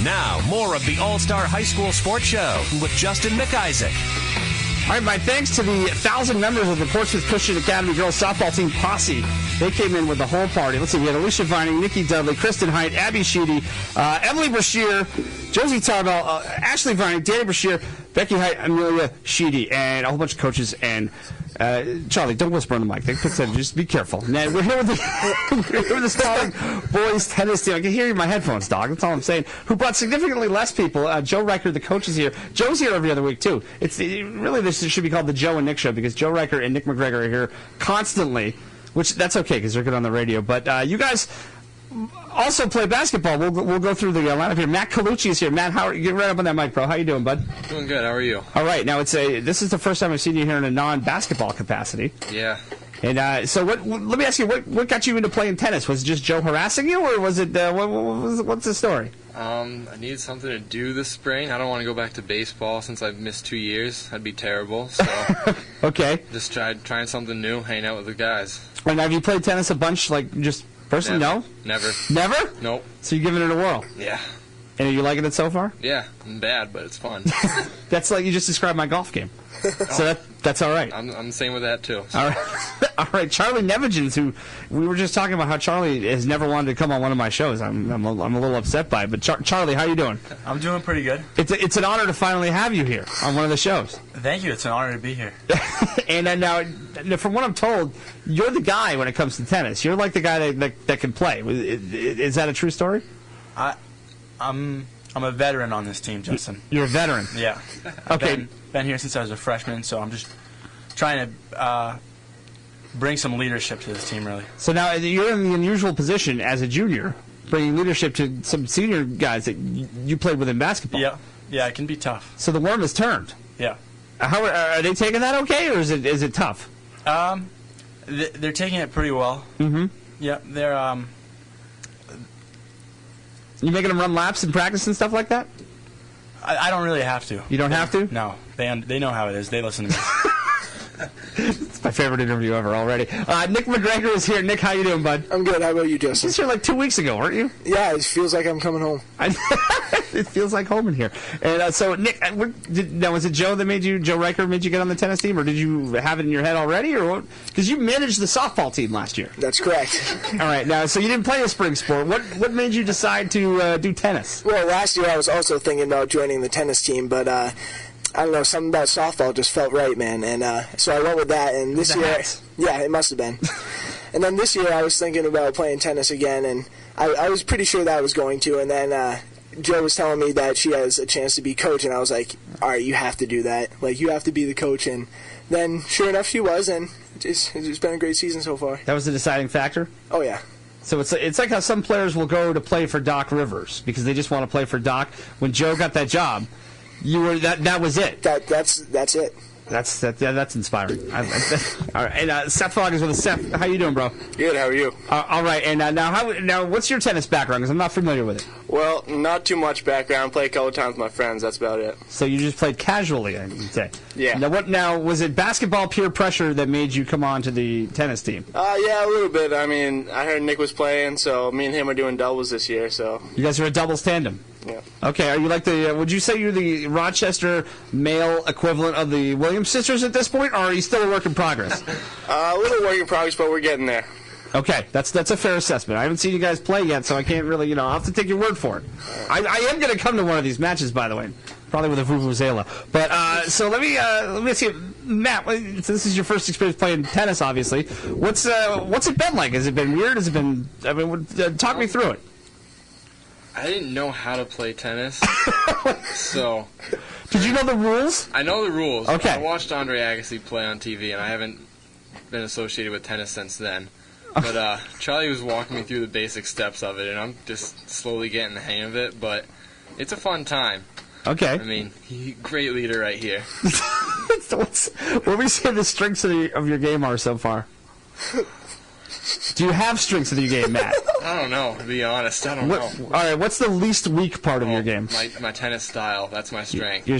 Now, more of the All-Star High School Sports Show with Justin McIsaac. All right, my thanks to the 1,000 members of the Portsmouth Christian Academy girls softball team posse. They came in with the whole party. Let's see, we had Alicia Vining, Nikki Dudley, Kristen Height, Abby Sheedy, Emily Brashear, Josie Tarbell, Ashley Vining, Danny Brashear, Becky Height, Amelia Sheedy, and a whole bunch of coaches. And Charlie, don't whisper on the mic. They said, just be careful. Now, we're here with the Spaulding boys tennis team. I can hear you in my headphones, dog. That's all I'm saying. Who brought significantly less people. Joe Riker, the coach, is here. Joe's here every other week, too. Really, this should be called the Joe and Nick Show because Joe Riker and Nick McGregor are here constantly, which that's okay because they're good on the radio. But you guys also play basketball. We'll go through the lineup here. Matt Colucci is here. Matt, get right up on that mic, bro. How you doing, bud? Doing good. How are you? All right. Now this is the first time I've seen you here in a non-basketball capacity. Yeah. And so let me ask you, what got you into playing tennis? Was it just Joe harassing you, or was it what's the story? I needed something to do this spring. I don't want to go back to baseball since I've missed 2 years. That'd be terrible. So okay. Just trying something new, hanging out with the guys. And have you played tennis a bunch, like just personally? Never. No? Never. Never? Nope. So you're giving it a whirl? Yeah. And are you liking it so far? Yeah. I'm bad, but it's fun. That's like you just described my golf game. So that's all right. I'm the same with that, too. So. All right. All right. Charlie Nevigens, who we were just talking about how Charlie has never wanted to come on one of my shows. I'm a little upset by it. But Charlie, how you doing? I'm doing pretty good. It's an honor to finally have you here on one of the shows. Thank you. It's an honor to be here. And now, from what I'm told, you're the guy when it comes to tennis. You're like the guy that can play. Is that a true story? I'm a veteran on this team, Justin. You're a veteran? Yeah. Okay. Been here since I was a freshman, so I'm just trying to bring some leadership to this team, really. So now you're in the unusual position as a junior, bringing leadership to some senior guys that you played with in basketball. Yeah. Yeah, it can be tough. So the worm has turned. Yeah. How are they taking that okay, or is it tough? They're taking it pretty well. Mm-hmm. Yeah, they're You making them run laps in practice and stuff like that? I don't really have to. You don't have to? No. They know how it is. They listen to me. It's my favorite interview ever already. Nick McGregor is here. Nick, how you doing, bud? I'm good. How about you, You Justin? was here like 2 weeks ago, weren't you? Yeah, it feels like I'm coming home. It feels like home in here. And so, Nick, now was it Joe Riker made you get on the tennis team, or did you have it in your head already, or what? Because you managed the softball team last year. That's correct. All right, now, so you didn't play a spring sport. What made you decide to do tennis? Well, last year I was also thinking about joining the tennis team, but I don't know, something about softball just felt right, man. And so I went with that. And this year, yeah, it must have been. And then this year I was thinking about playing tennis again, and I was pretty sure that I was going to. And then Joe was telling me that she has a chance to be coach, and I was like, all right, you have to do that. Like, you have to be the coach. And then, sure enough, she was, and it's been a great season so far. That was the deciding factor? Oh, yeah. So it's like how some players will go to play for Doc Rivers because they just want to play for Doc. When Joe got that job, you were that was it. That's it. That's inspiring. All right, and Seth Fogg is with us. Seth, how you doing, bro? Good. How are you? All right, and now what's your tennis background? Because I'm not familiar with it. Well, not too much background. Play a couple times with my friends. That's about it. So you just played casually, I would say. Yeah. Now was it basketball peer pressure that made you come on to the tennis team? Yeah, a little bit. I mean, I heard Nick was playing, so me and him are doing doubles this year. So you guys are a doubles tandem. Yeah. Okay, are you like would you say you're the Rochester male equivalent of the Williams sisters at this point, or are you still a work in progress? A little work in progress, but we're getting there. Okay, that's a fair assessment. I haven't seen you guys play yet, so I can't really, I'll have to take your word for it. I am going to come to one of these matches, by the way, probably with a vuvuzela. But so let me ask you, Matt. So this is your first experience playing tennis, obviously. What's it been like? Has it been weird? Has it been? I mean, talk me through it. I didn't know how to play tennis, so... Did you know the rules? I know the rules. Okay. I watched Andre Agassi play on TV, and I haven't been associated with tennis since then. But Charlie was walking me through the basic steps of it, and I'm just slowly getting the hang of it, but it's a fun time. Okay. I mean, great leader right here. What would you say the strengths of your game are so far? Do you have strengths of your game, Matt? I don't know, to be honest. I don't know. All right, what's the least weak part of your game? My tennis style. That's my strength. Your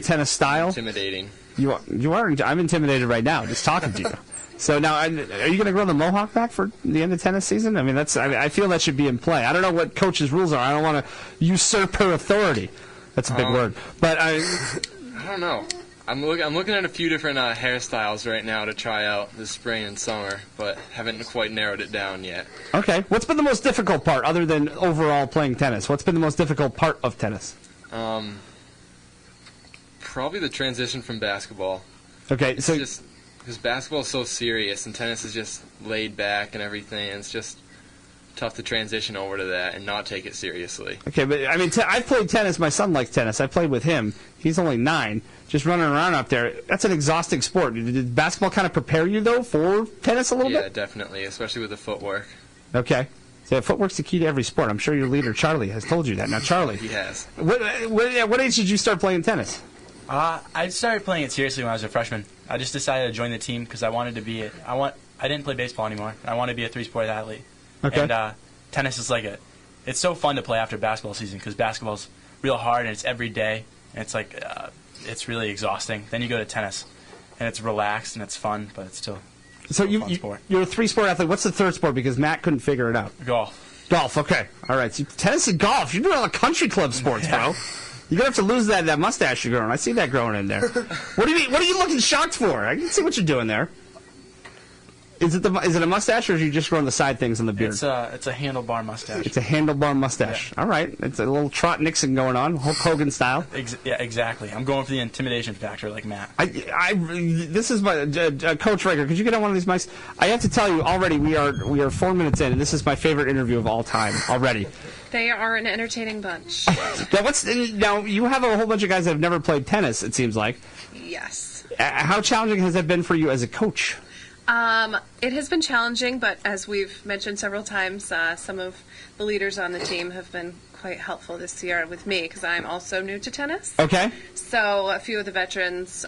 tennis style? Intimidating. You are. I'm intimidated right now just talking to you. So now, are you going to grow the mohawk back for the end of tennis season? I mean, I feel that should be in play. I don't know what coach's rules are. I don't want to usurp her authority. That's a big word. But I don't know. I'm looking at a few different hairstyles right now to try out this spring and summer, but haven't quite narrowed it down yet. Okay. What's been the most difficult part, other than overall playing tennis? What's been the most difficult part of tennis? Probably the transition from basketball. Okay, so just because basketball is so serious and tennis is just laid back and everything, and it's just tough to transition over to that and not take it seriously. Okay, but I mean, I've played tennis. My son likes tennis. I played with him. He's only 9. Just running around up there. That's an exhausting sport. Did basketball kind of prepare you, though, for tennis a little bit? Yeah, definitely, especially with the footwork. Okay. So footwork's the key to every sport. I'm sure your leader, Charlie, has told you that. Now, Charlie. He has. What age did you start playing tennis? I started playing it seriously when I was a freshman. I just decided to join the team because I wanted to be I didn't play baseball anymore. I wanted to be a 3-sport athlete. Okay. And tennis is it's so fun to play after basketball season because basketball's real hard and it's every day. And it's it's really exhausting. Then you go to tennis and it's relaxed and it's fun, but it's still a fun sport. You're a 3-sport athlete. What's the third sport? Because Matt couldn't figure it out. Golf. Golf, okay. All right. So tennis and golf. You're doing all the country club sports, bro. You're going to have to lose that mustache you're growing. I see that growing in there. What are you looking shocked for? I can see what you're doing there. Is it a mustache, or are you just growing the side things on the beard? It's a handlebar mustache. It's a handlebar mustache. Yeah. All right. It's a little Trot Nixon going on, Hulk Hogan style. Yeah, exactly. I'm going for the intimidation factor like Matt. This is my Coach Rager. Could you get on one of these mics? I have to tell you already, we are 4 minutes in, and this is my favorite interview of all time already. They are an entertaining bunch. Now, you have a whole bunch of guys that have never played tennis, it seems like. Yes. How challenging has that been for you as a coach? It has been challenging, but as we've mentioned several times, some of the leaders on the team have been quite helpful this year with me because I'm also new to tennis. Okay. So a few of the veterans,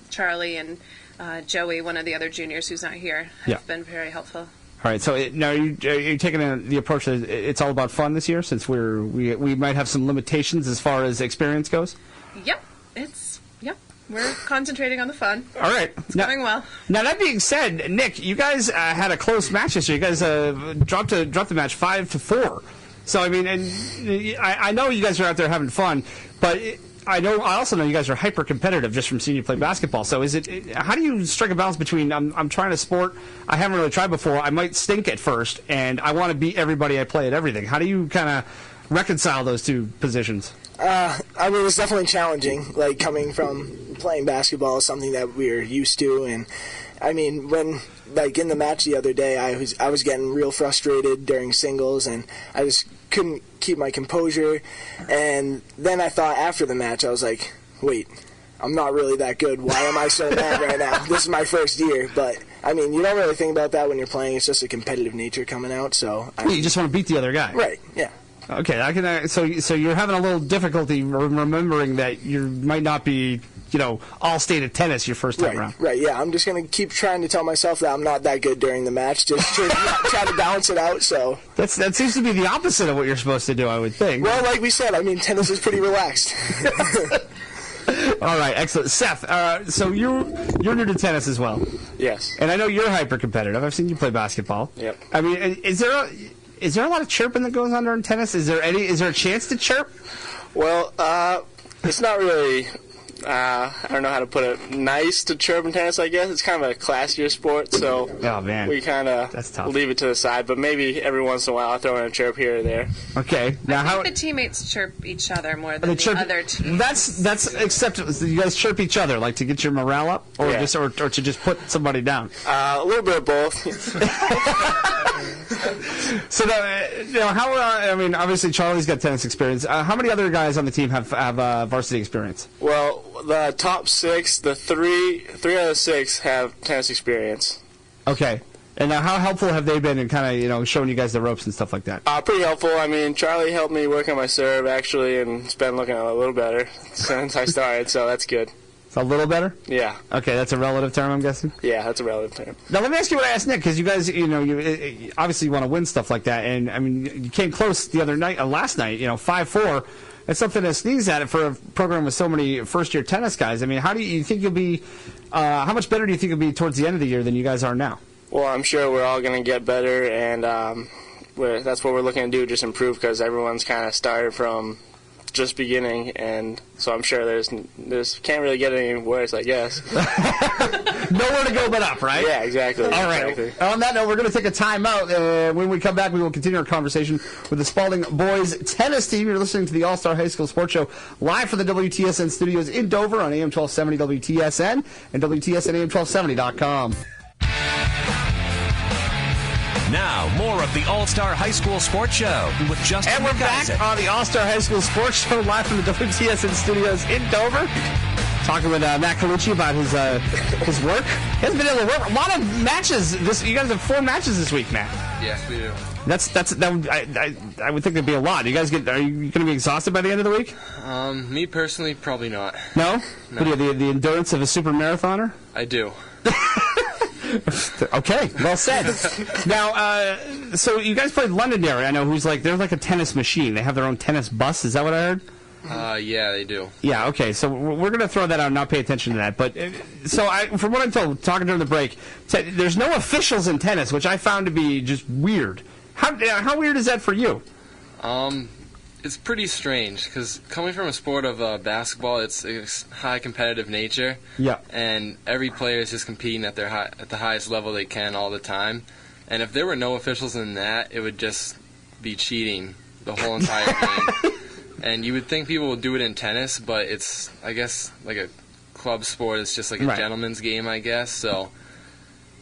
Charlie and Joey, one of the other juniors who's not here, have been very helpful. All right. So now are you taking the approach that it's all about fun this year, since we might have some limitations as far as experience goes? Yep. We're concentrating on the fun. All right. It's going well. Now, that being said, Nick, you guys had a close match this year. You guys dropped the match 5-4. So, I mean, and I know you guys are out there having fun, but I also know you guys are hyper competitive just from seeing you play basketball. So, how do you strike a balance between I'm trying a sport I haven't really tried before, I might stink at first, and I want to beat everybody I play at everything? How do you kind of reconcile those two positions? I mean, it's definitely challenging, coming from playing basketball is something that we're used to, and I mean, when, in the match the other day, I was getting real frustrated during singles, and I just couldn't keep my composure, and then I thought after the match, I was like, wait, I'm not really that good, why am I so mad right now? This is my first year, but I mean, you don't really think about that when you're playing, it's just a competitive nature coming out, so... you just want to beat the other guy. Right, yeah. Okay, so you're having a little difficulty remembering that you might not be, all state at tennis your first time around. Right, yeah. I'm just going to keep trying to tell myself that I'm not that good during the match, just to try to balance it out, so... That seems to be the opposite of what you're supposed to do, I would think. Well, like we said, I mean, tennis is pretty relaxed. All right, excellent. Seth, so you're new to tennis as well. Yes. And I know you're hyper-competitive. I've seen you play basketball. Yep. I mean, is there a lot of chirping that goes on during tennis? Is there a chance to chirp? Well, it's not really, I don't know how to put it, nice to chirp in tennis, I guess. It's kind of a classier sport, so we kind of leave it to the side. But maybe every once in a while I'll throw in a chirp here or there. Okay. Now, I think the teammates chirp each other more than the other teams. That's acceptable. You guys chirp each other, to get your morale up, or or to just put somebody down? A little bit of both. So, I mean, obviously Charlie's got tennis experience. How many other guys on the team have varsity experience? Well, the top 6, the three out of 6 have tennis experience. Okay. And now, how helpful have they been in kind of, showing you guys the ropes and stuff like that? Pretty helpful. I mean, Charlie helped me work on my serve, actually, and it's been looking a little better since I started, so that's good. A little better? Yeah. Okay, that's a relative term, I'm guessing? Yeah, that's a relative term. Now, let me ask you what I asked Nick, because you guys, you obviously want to win stuff like that, and, I mean, you came close the other night, last night, 5-4. It's something to sneeze at it for a program with so many first-year tennis guys. I mean, how do you think you'll be, how much better do you think you'll be towards the end of the year than you guys are now? Well, I'm sure we're all going to get better, and that's what we're looking to do, just improve, because everyone's kind of started from just beginning, and so I'm sure there's can't really get any worse, I guess. Nowhere to go but up, right? Yeah, exactly. All right. Exactly. On that note, we're going to take a timeout. When we come back, we will continue our conversation with the Spaulding boys tennis team. You're listening to the All-Star High School Sports Show live from the WTSN studios in Dover on AM 1270 WTSN and WTSN AM1270.com. Now, more of the All-Star High School Sports Show with Justin McIsaac. And we're back on the All-Star High School Sports Show live from the WTSN studios in Dover. Talking with Matt Colucci about his work. He hasn't been able to work. A lot of matches. You guys have 4 matches this week, Matt. Yes, we do. I would think there'd be a lot. Are you going to be exhausted by the end of the week? Me personally, probably not. No? What are you, the endurance of a super marathoner? I do. Okay, well said. Now, so you guys played Londonderry, I know, they're like a tennis machine. They have their own tennis bus. Is that what I heard? Yeah, they do. Yeah, okay, so we're going to throw that out and not pay attention to that. But from what I'm told, talking during the break, there's no officials in tennis, which I found to be just weird. How weird is that for you? It's pretty strange, because coming from a sport of basketball, it's high competitive nature. Yeah. And every player is just competing at the highest level they can all the time. And if there were no officials in that, it would just be cheating the whole entire game. And you would think people would do it in tennis, but it's, I guess, like a club sport. It's just like a gentleman's game, I guess. So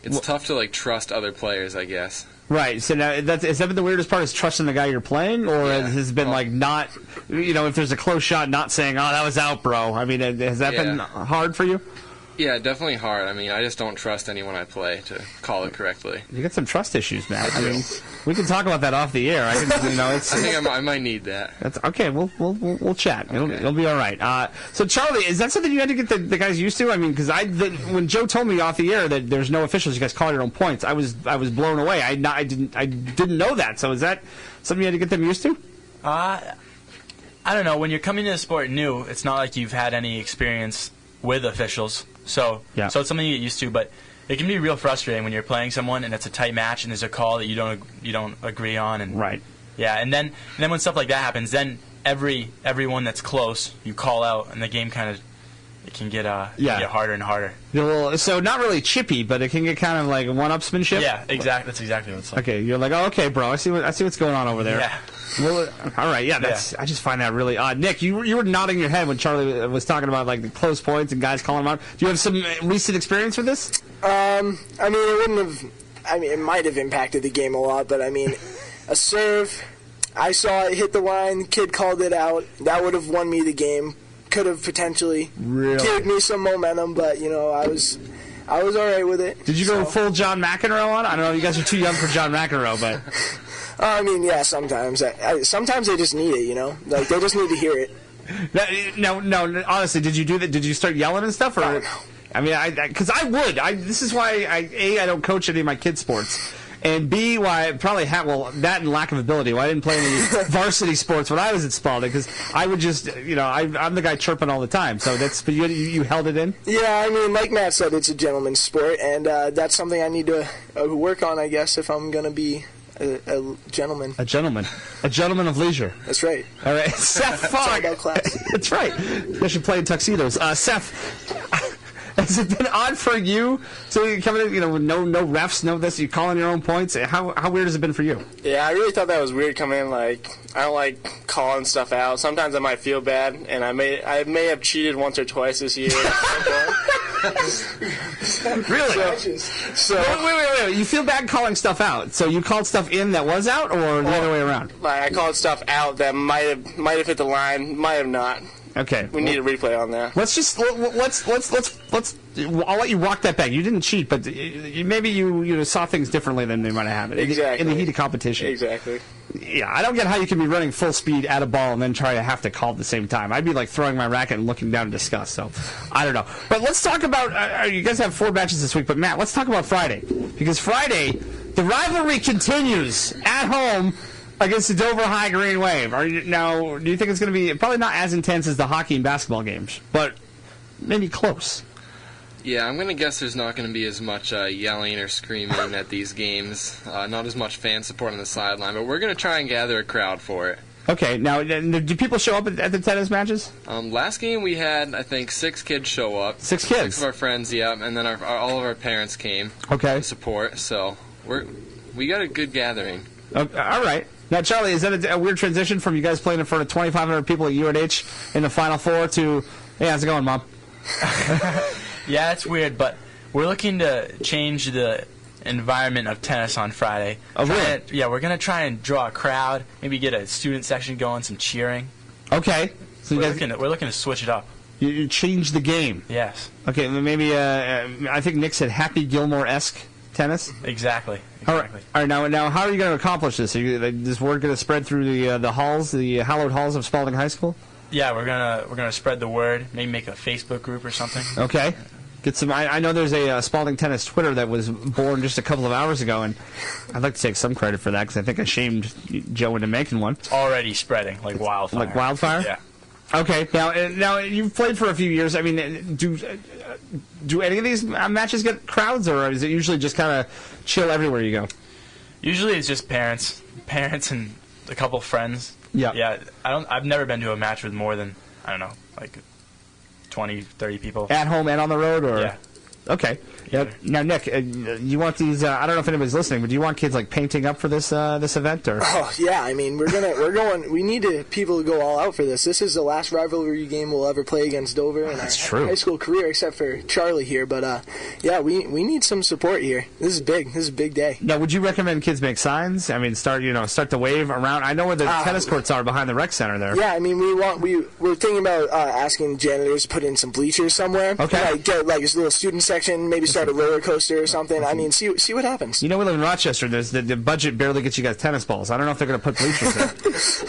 it's tough to trust other players, I guess. Right. So now, has that been the weirdest part? Is trusting the guy you're playing, or has it been not, if there's a close shot, not saying, "Oh, that was out, bro." I mean, has that been hard for you? Yeah, definitely hard. I mean, I just don't trust anyone I play to call it correctly. You got some trust issues, man. I mean, we can talk about that off the air. I think I might need that. That's okay. We'll chat. Okay. It'll be all right. So Charlie, is that something you had to get the guys used to? I mean, because when Joe told me off the air that there's no officials, you guys call your own points, I was blown away. I didn't know that. So is that something you had to get them used to? I don't know. When you're coming to the sport new, it's not like you've had any experience with officials. So it's something you get used to, but it can be real frustrating when you're playing someone and it's a tight match and there's a call that you don't agree on. And right. Yeah, and then when stuff like that happens, then everyone that's close you call out, and the game kind of can get harder and harder. Well, so not really chippy, but it can get kind of like one-upsmanship. Yeah, exactly. That's exactly what it's like. Okay, you're like, oh, okay, bro, I see what's going on over there. Yeah. Well, all right, I just find that really odd. Nick, you were nodding your head when Charlie was talking about the close points and guys calling them out. Do you have some recent experience with this? I mean, it wouldn't have. I mean, it might have impacted the game a lot, but I mean, a serve, I saw it hit the line, kid called it out. That would have won me the game. Could have potentially given me some momentum, but I was all right with it. Did you go full John McEnroe on? I don't know. You guys are too young for John McEnroe, but. I mean, yeah, sometimes. Sometimes they just need it, they just need to hear it. No, honestly, did you do that? Did you start yelling and stuff? Or? No. I mean, because I would. This is why, I don't coach any of my kids' sports. And B, why I probably had, that and lack of ability. Why I didn't play any varsity sports when I was at Spaulding, because I would just, I'm the guy chirping all the time. So but you held it in? Yeah, I mean, like Matt said, it's a gentleman's sport, and that's something I need to work on, I guess, if I'm going to be a gentleman. A gentleman. A gentleman of leisure. That's right. All right. Seth Fogg. It's all about class. That's right. You should play in tuxedos. Seth, has it been odd for you? So you coming in, with no refs, no this, you calling your own points? How weird has it been for you? Yeah, I really thought that was weird coming in. I don't like calling stuff out. Sometimes I might feel bad, and I may have cheated once or twice this year. Really? So wait. You feel bad calling stuff out. So you called stuff in that was out, or the other way around? I called stuff out that might have hit the line, might have not. Okay. We need a replay on that. Let's. I'll let you walk that back. You didn't cheat, but maybe you saw things differently than they might have it. Exactly. In the heat of competition. Exactly. Yeah, I don't get how you can be running full speed at a ball and then try to have to call at the same time. I'd be like throwing my racket and looking down in disgust. So, I don't know. But let's talk about. You guys have 4 matches this week, but Matt, let's talk about Friday, because Friday the rivalry continues at home against the Dover High Green Wave. Now, do you think it's going to be probably not as intense as the hockey and basketball games, but maybe close? Yeah, I'm going to guess there's not going to be as much yelling or screaming at these games. Not as much fan support on the sideline, but we're going to try and gather a crowd for it. Okay, now, do people show up at the tennis matches? Last game we had, I think, 6 kids show up. 6 kids? 6 of our friends, yeah, and then all of our parents came to support, so we got a good gathering. Okay, all right. Now, Charlie, is that a weird transition from you guys playing in front of 2,500 people at UNH in the Final Four to, hey, how's it going, Mom? Yeah, it's weird, but we're looking to change the environment of tennis on Friday. Oh, really? Yeah, we're going to try and draw a crowd, maybe get a student section going, some cheering. Okay. So we're looking to switch it up. You change the game? Yes. Okay, maybe, I think Nick said Happy Gilmore-esque tennis? Exactly. All right. Now, how are you going to accomplish this? Is this word going to spread through the halls, the hallowed halls of Spaulding High School? Yeah, we're gonna spread the word. Maybe make a Facebook group or something. Okay. Get some. I know there's a Spaulding Tennis Twitter that was born just a couple of hours ago, and I'd like to take some credit for that because I think I shamed Joe into making one. It's already spreading like wildfire. Like wildfire? Yeah. Okay. Now you've played for a few years. I mean, do any of these matches get crowds, or is it usually just kind of chill everywhere you go? Usually it's just parents and a couple friends. Yeah. Yeah. I've never been to a match with more than, I don't know, like 20, 30 people. At home and on the road, or? Yeah. Okay. Yeah. Now, Nick, you want these? I don't know if anybody's listening, but do you want kids like painting up for this event, or? Oh yeah, I mean we're going. We need people to go all out for this. This is the last rivalry game we'll ever play against Dover in our high school career, except for Charlie here. But yeah, we need some support here. This is big. This is a big day. Now, would you recommend kids make signs? I mean, start the wave around. I know where the tennis courts are behind the rec center there. Yeah, I mean we're thinking about asking janitors to put in some bleachers somewhere. Okay. Like get like this little student section, maybe start a roller coaster or something. I mean, see what happens. You know, we live in Rochester. There's the budget barely gets you guys tennis balls. I don't know if they're going to put bleachers there.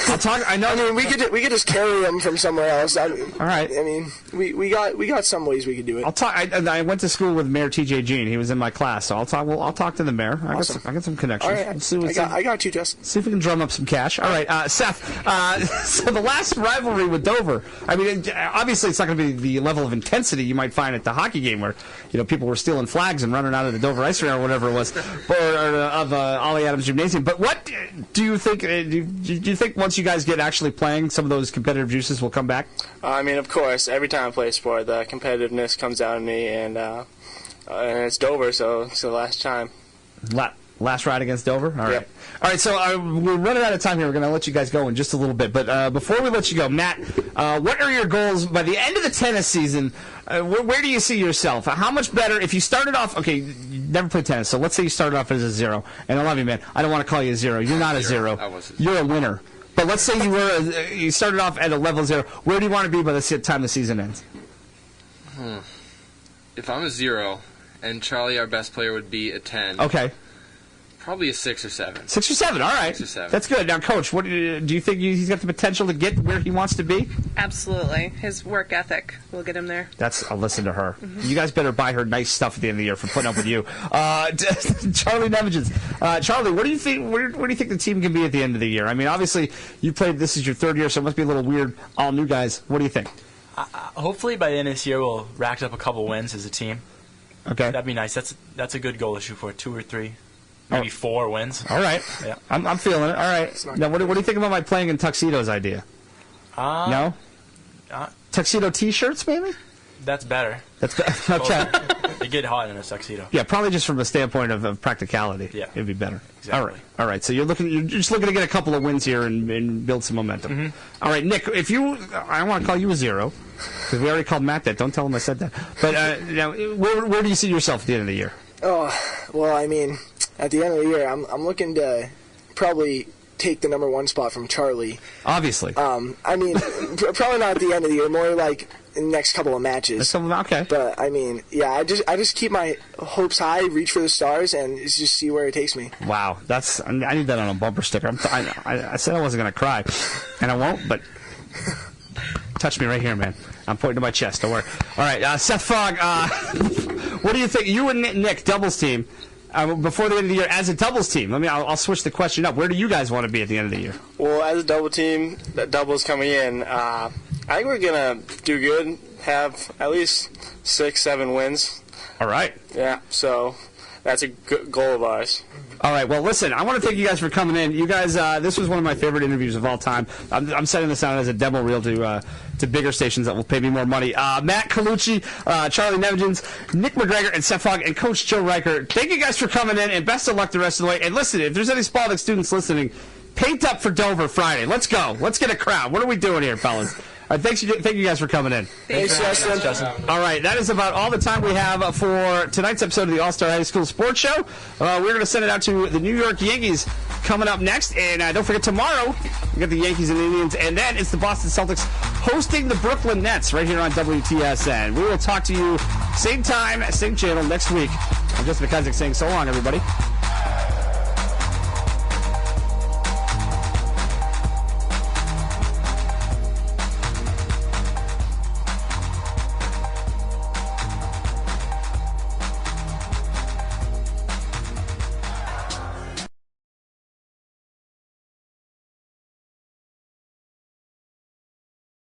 I'll talk. I know. I mean, we could just carry them from somewhere else. All right. I mean, we got some ways we could do it. I'll talk. I went to school with Mayor T.J. Jean. He was in my class, so I'll talk. Well, I'll talk to the mayor. Awesome. I got some connections. All right. I got you, Justin. See if we can drum up some cash. All right, Seth. So the last rivalry with Dover. I mean, obviously it's not going to be the level of intensity you might find at the hockey game, where people were stealing flags and running out of the Dover Ice Arena or whatever it was, or of Ollie Adams Gymnasium. But what do you think? Do you think once you guys get actually playing, some of those competitive juices will come back? I mean, of course, every time I play a sport, the competitiveness comes out of me, and it's Dover, so it's the last time. Last ride against Dover? All right. Yep. All right, so we're running out of time here. We're going to let you guys go in just a little bit. But before we let you go, Matt, what are your goals by the end of the tennis season? Where do you see yourself? How much better if you started off? Okay, you never played tennis, so let's say you started off as a 0. And I love you, man. I don't want to call you a 0. You're not a 0. You're a winner. But let's say you started off at a level 0. Where do you want to be by the time the season ends? If I'm a 0 and Charlie, our best player, would be a 10. Okay. Probably a 6 or 7. 6 or 7, all right. 6 or 7. That's good. Now, Coach, what do you think he's got the potential to get where he wants to be? Absolutely. His work ethic will get him there. I'll listen to her. Mm-hmm. You guys better buy her nice stuff at the end of the year for putting up with you. Charlie Nevigens. Charlie, what do you think? Where do you think the team can be at the end of the year? I mean, obviously, you played. This is your 3rd year, so it must be a little weird. All new guys. What do you think? Hopefully, by the end of this year, we'll rack up a couple wins as a team. Okay. That'd be nice. That's a good goal to shoot for. 2 or 3. Maybe 4 wins. All right. Yeah. I'm feeling it. All right. Now, what do you think about my playing in tuxedos idea? No? Tuxedo T-shirts, maybe? That's better. Okay. You get hot in a tuxedo. Yeah, probably just from a standpoint of practicality. Yeah. It'd be better. Exactly. All right. So you're just looking to get a couple of wins here and build some momentum. Mm-hmm. All right, Nick. I want to call you a 0 because we already called Matt that. Don't tell him I said that. But now, where do you see yourself at the end of the year? Oh, well, I mean, at the end of the year, I'm looking to probably take the number 1 spot from Charlie. Obviously. I mean, probably not at the end of the year, more like in the next couple of matches. Okay. But, I mean, yeah, I just keep my hopes high, reach for the stars, and just see where it takes me. Wow. I need that on a bumper sticker. I said I wasn't going to cry, and I won't, but touch me right here, man. I'm pointing to my chest. Don't worry. All right, Seth Fogg, what do you think? You and Nick, doubles team, before the end of the year, as a doubles team. I'll switch the question up. Where do you guys want to be at the end of the year? Well, as a double team, that doubles coming in, I think we're going to do good, have at least 6-7 wins. All right. Yeah, so that's a good goal of ours. All right, well, listen, I want to thank you guys for coming in. You guys, this was one of my favorite interviews of all time. I'm sending this out as a demo reel to bigger stations that will pay me more money. Matt Colucci, Charlie Nevins, Nick McGregor, and Seth Fogg, and Coach Joe Riker. Thank you guys for coming in, and best of luck the rest of the way. And listen, if there's any Spaulding students listening, paint up for Dover Friday. Let's go. Let's get a crowd. What are we doing here, fellas? All right, thank you guys for coming in. Thanks, Justin. All right, that is about all the time we have for tonight's episode of the All-Star High School Sports Show. We're going to send it out to the New York Yankees coming up next. And don't forget, tomorrow, we got the Yankees and Indians. And then it's the Boston Celtics hosting the Brooklyn Nets right here on WTSN. We will talk to you same time, same channel next week. I'm Justin McIsaac saying so long, everybody.